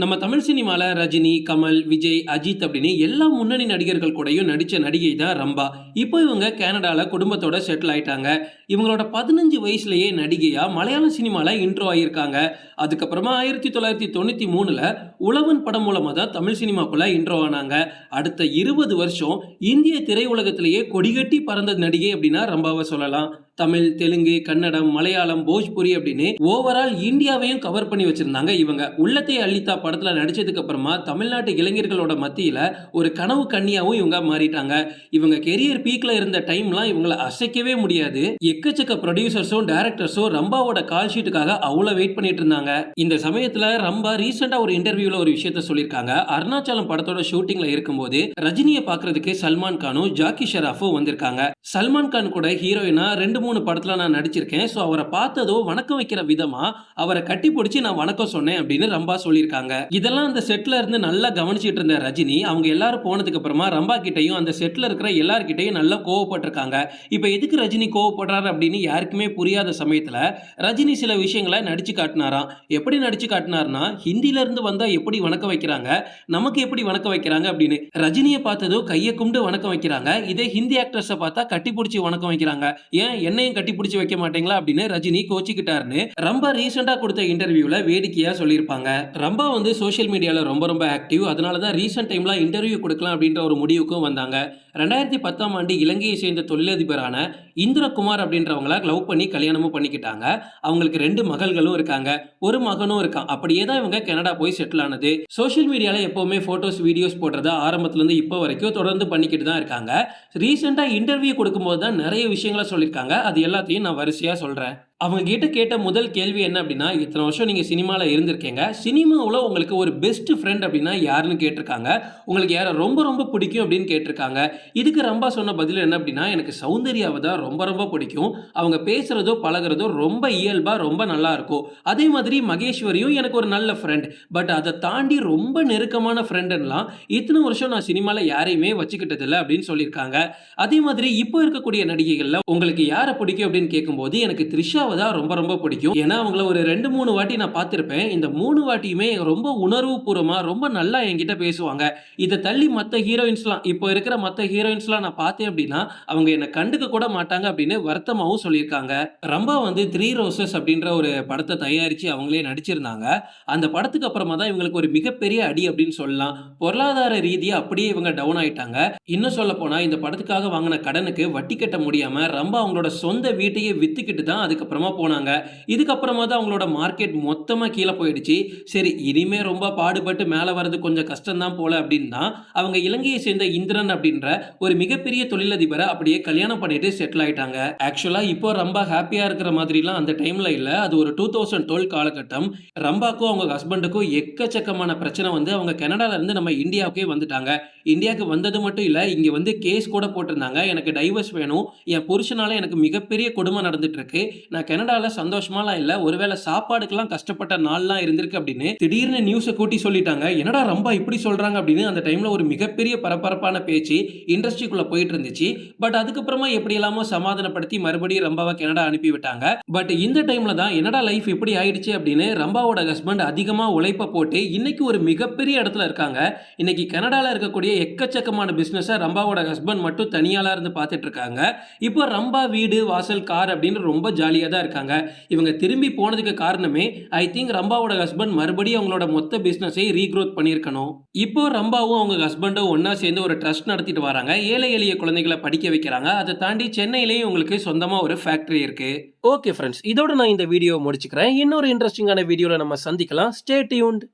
நம்ம தமிழ் சினிமால ரஜினி, கமல், விஜய், அஜித் அப்படின்னு எல்லா முன்னணி நடிகர்கள் கூடயும் நடிச்ச நடிகை தான் ரம்பா. இப்போ இவங்க கனடால குடும்பத்தோட செட்டில் ஆயிட்டாங்க. இவங்களோட 15 வயசுலயே நடிகையா மலையாள சினிமால இன்ட்ரோ ஆகியிருக்காங்க. அதுக்கப்புறமா 1993ல உழவன் படம் மூலமா தான் தமிழ் சினிமாக்குள்ள இன்ட்ரோ ஆனாங்க. அடுத்த 20 வருஷம் இந்திய திரையுலகத்திலேயே கொடிகட்டி பறந்த நடிகை அப்படின்னா ரம்பாவை சொல்லலாம். தமிழ், தெலுங்கு, கன்னடம், மலையாளம், போஜ்புரி அப்படின்னு ஓவரால் இந்தியாவையும் கவர் பண்ணி வச்சிருந்தாங்க இவங்க. உள்ளத்தை அள்ளித்தா படத்துல நடிச்சதுக்கு அப்புறமா தமிழ்நாட்டு இளைஞர்களோட மத்தியில ஒரு கனவு கன்னியாவும் இவங்க மாறிட்டாங்க. இவங்க கெரியர் பீக்ல இருந்த டைம்லாம் இவங்களை அசைக்கவே முடியாது. எக்கச்சக்க ப்ரொடியூசர்ஸும் டைரக்டர்ஸும் ரம்பாவோட கால் ஷீட்டுக்காக அவ்வளவு வெயிட் பண்ணிட்டு இருந்தாங்க. இந்த சமயத்துல ரம்பா ரீசெண்டா ஒரு இன்டர்வியூல ஒரு விஷயத்த சொல்லியிருக்காங்க. அருணாச்சலம் படத்தோட ஷூட்டிங்ல இருக்கும்போது ரஜினியை பாக்குறதுக்கு சல்மான் கானும் ஜாக்கி ஷெராஃபும் வந்திருக்காங்க. சல்மான் கான் கூட ஹீரோயினா 2-3 படத்துல நான் நடிச்சிருக்கேன். சோ அவரை பார்த்ததோ வணக்கம் வைக்கிற விதமா அவரை கட்டி பிடிச்சி நான் வணக்கம் சொன்னேன் அப்படின்னு ரம்பா சொல்லியிருக்காங்க. இதெல்லாம் அந்த செட்ல இருந்து நல்லா கவனிச்சிட்டு இருந்த ரஜினி அவங்க எல்லாரும் போனதுக்கு அப்புறமா ரம்பா கிட்டையும் அந்த செட்ல இருக்கிற எல்லார்கிட்டையும் நல்லா கோவப்பட்டிருக்காங்க. இப்ப எதுக்கு ரஜினி கோவப்படுறாரு அப்படின்னு யாருக்குமே புரியாத சமயத்துல ரஜினி சில விஷயங்களை நடிச்சு காட்டினாராம். எப்படி நடிச்சு காட்டினார்னா, ஹிந்தில இருந்து வந்தா எப்படி வணக்கம் வைக்கிறாங்க, நமக்கு எப்படி வணக்கம் வைக்கிறாங்க அப்படின்னு. ரஜினியை பார்த்ததோ கையை கும்பிட்டு வணக்கம் வைக்கிறாங்க. இதே ஹிந்தி ஆக்டர்ஸை பார்த்தா கட்டி பிடிச்சி வணக்கம் வைக்கிறாங்க. ஏன் என்னையும் கட்டி பிடிச்சி வைக்க மாட்டீங்களா அப்படின்னு ரஜினி கோச்சிக்கிட்டாருன்னு ரம்பா ரீசெண்டா கொடுத்த இன்டர்வியூல வேடிக்கையா சொல்லியிருப்பாங்க. ரம்பா வந்து சோஷியல் மீடியால ரொம்ப ஆக்டிவ். அதனாலதான் ரீசெண்ட் டைம்ல இன்டர்வியூ கொடுக்கலாம் அப்படின்ற ஒரு முடிவுக்கும் வந்தாங்க. 2010ஆம் ஆண்டு இலங்கையை சேர்ந்த தொழிலதிபரான இந்திரகுமார் அப்படின்றவங்கள லவ் பண்ணி கல்யாணமும் பண்ணிக்கிட்டாங்க. அவங்களுக்கு 2 மகள்களும் இருக்காங்க, ஒரு மகனும் இருக்கான். அப்படியே தான் இவங்க கனடா போய் செட்டில் ஆனது. சோஷியல் மீடியால எப்பவுமே போட்டோஸ், வீடியோஸ் போடுறத ஆரம்பத்துல இருந்து இப்போ வரைக்கும் தொடர்ந்து பண்ணிக்கிட்டு தான் இருக்காங்க. ரீசெண்டா இன்டர்வியூ கொடுக்கும்போது தான் நிறைய விஷயங்களை சொல்லியிருக்காங்க. அது எல்லாத்தையும் நான் வரிசையா சொல்றேன். அவங்க கிட்ட கேட்ட முதல் கேள்வி என்ன அப்படின்னா, இத்தனை வருஷம் நீங்க சினிமால இருந்திருக்கீங்க, சினிமாவுல உங்களுக்கு ஒரு பெஸ்ட் ஃப்ரெண்ட் அப்படின்னா யாருன்னு கேட்டிருக்காங்க. உங்களுக்கு யாரை ரொம்ப பிடிக்கும் அப்படின்னு கேட்டிருக்காங்க. இதுக்கு ரம்பா சொன்ன பதில் என்ன அப்படின்னா, எனக்கு சௌந்தர்யாவை தான் ரொம்ப பிடிக்கும். அவங்க பேசுறதோ பழகுறதோ ரொம்ப இயல்பா ரொம்ப நல்லா இருக்கும். அதே மாதிரி மகேஸ்வரியும் எனக்கு ஒரு நல்ல ஃப்ரெண்ட். பட் அதை தாண்டி ரொம்ப நெருக்கமான ஃப்ரெண்டுலாம் இத்தனை வருஷம் நான் சினிமால யாரையுமே வச்சுக்கிட்டது இல்லை அப்படின்னு சொல்லியிருக்காங்க. அதே மாதிரி இப்போ இருக்கக்கூடிய நடிகைகள்ல உங்களுக்கு யாரை பிடிக்கும் அப்படின்னு கேட்கும்போது எனக்கு த்ரிஷா தான் ரொம்ப பிடிக்கும். ஏன்னா அவங்கள ஒரு 2-3 வாட்டி நான் பார்த்திருப்பேன். இந்த 3 வாட்டியுமே ரொம்ப உணர்வு பூர்வமா ரொம்ப நல்லா என்கிட்ட பேசுவாங்க. இதை தள்ளி மற்ற ஹீரோயின்ஸ்லாம், இப்போ இருக்கிற மற்ற ஹீரோயின்ஸ்லாம் நான் பார்த்தேன் அப்படின்னா அவங்க என்னை கண்டுக்க கூட மாட்டாங்க அப்படின்னு வருத்தமாகவும் சொல்லியிருக்காங்க. ரம்பா வந்து 3 ரோசஸ் அப்படின்ற ஒரு படத்தை தயாரிச்சு அவங்களே நடிச்சிருந்தாங்க. அந்த படத்துக்கு அப்புறமா தான் இவங்களுக்கு ஒரு மிகப்பெரிய அடி அப்படின்னு சொல்லலாம். பொருளாதார ரீதியா அப்படியே இவங்க டவுன் ஆயிட்டாங்க. இன்னும் சொல்ல போனா இந்த படத்துக்காக வாங்கின கடனுக்கு வட்டி கட்ட முடியாம ரம்பா அவங்களோட சொந்த வீட்டையே வித்துக்கிட்டு தான் அதுக்கப்புறமா போனாங்க. இதுக்கப்புறமா தான் அவங்களோட மார்க்கெட் மொத்தமா கீழே போயிடுச்சு. சரி, இனிமே ரொம்ப பாடுபட்டு மேல வரது கொஞ்சம் கஷ்டம் தான் போல அப்படின்னா அவங்க இலங்கையை சேர்ந்த இந்திரன் அப்படின்ற ஒரு மிகப்பெரிய தொழிலதிபரை அப்படியே கல்யாணம் பண்ணிட்டு செட்டில் ஆயிட்டாங்க. ஆக்சுவலா இப்போ ரொம்ப ஹாப்பியா இருக்கிற மாதிரிலாம் அந்த டைம்ல இல்ல. அது ஒரு 2012 காலகட்டம். ரம்பாக்கும் அவங்க ஹஸ்பண்டுக்கும் எக்கச்சக்கமான பிரச்சனை வந்து அவங்க கனடால இருந்து நம்ம இந்தியாவுக்கே வந்துட்டாங்க. இந்தியாவுக்கு வந்தது மட்டும் இல்ல, இங்க வந்து கேஸ் கூட போட்டிருந்தாங்க. எனக்கு டைவர்ஸ் வேணும், என் புருஷனால எனக்கு மிகப்பெரிய கொடுமை நடந்துட்டு இருக்கு, நான் கனடால சந்தோஷமாலாம் இல்ல, ஒருவேளை சாப்பாடுக்கெல்லாம் கஷ்டப்பட்ட நாள்லாம் இருந்திருக்கு அப்படின்னு திடீர்னு நியூஸை கூட்டி சொல்லிட்டாங்க. என்னடா ரம்பா இப்படி சொல்றாங்க அப்படின்னு அந்த டைம்ல ஒரு மிகப்பெரிய பரபரப்பான பேச்சு இண்டஸ்ட்ரிக்குள்ள போயிட்டு இருந்துச்சு. பட் அதுக்கப்புறமா எப்படி எல்லாமோ சமாதானப்படுத்தி மறுபடியும் ரம்பாவை கனடா அனுப்பி விட்டாங்க. பட் இந்த டைம்ல தான் என்னடா லைஃப் இப்படி ஆயிடுச்சு அப்படின்னு ரம்பாவோட ஹஸ்பண்ட் அதிகமா உழைப்ப போட்டு இன்னைக்கு ஒரு மிகப்பெரிய இடத்துல இருக்காங்க. இன்னைக்கு கனடால இருக்கக்கூடிய எக்கச்சக்கமான பிசினஸ் ரம்பாவோட ஹஸ்பண்ட் மட்டும் தனியாளா இருந்து பார்த்துட்டு இருக்காங்க. இப்போ ரம்பா வீடு, வாசல், கார் அப்படின்னு ரொம்ப ஜாலியா தான் இருக்காங்க. இவங்க திரும்பி போனதுக்கு காரணமே ஐ திங்க் ரம்பாவோட ஹஸ்பண்ட் மறுபடியும் அவங்களோட மொத்த பிசினஸை ரீக்ரோத் பண்ணியிருக்கணும். இப்போ ரம்பாவும் அவங்க ஹஸ்பண்டும் ஒன்னா சேர்ந்து ஒரு ட்ரஸ்ட் நடத்திட்டு வராங்க. ஏழை எளிய குழந்தைகளை படிக்க வைக்கிறாங்க. அதை தாண்டி சென்னையிலேயும் உங்களுக்கு சொந்தமா ஒரு ஃபேக்டரி இருக்கு. ஓகே ஃப்ரெண்ட்ஸ், இதோட நான் இந்த வீடியோ முடிச்சுக்கிறேன். இன்னொரு இன்ட்ரெஸ்டிங்கான வீடியோல நம்ம சந்திக்கலாம். Stay tuned.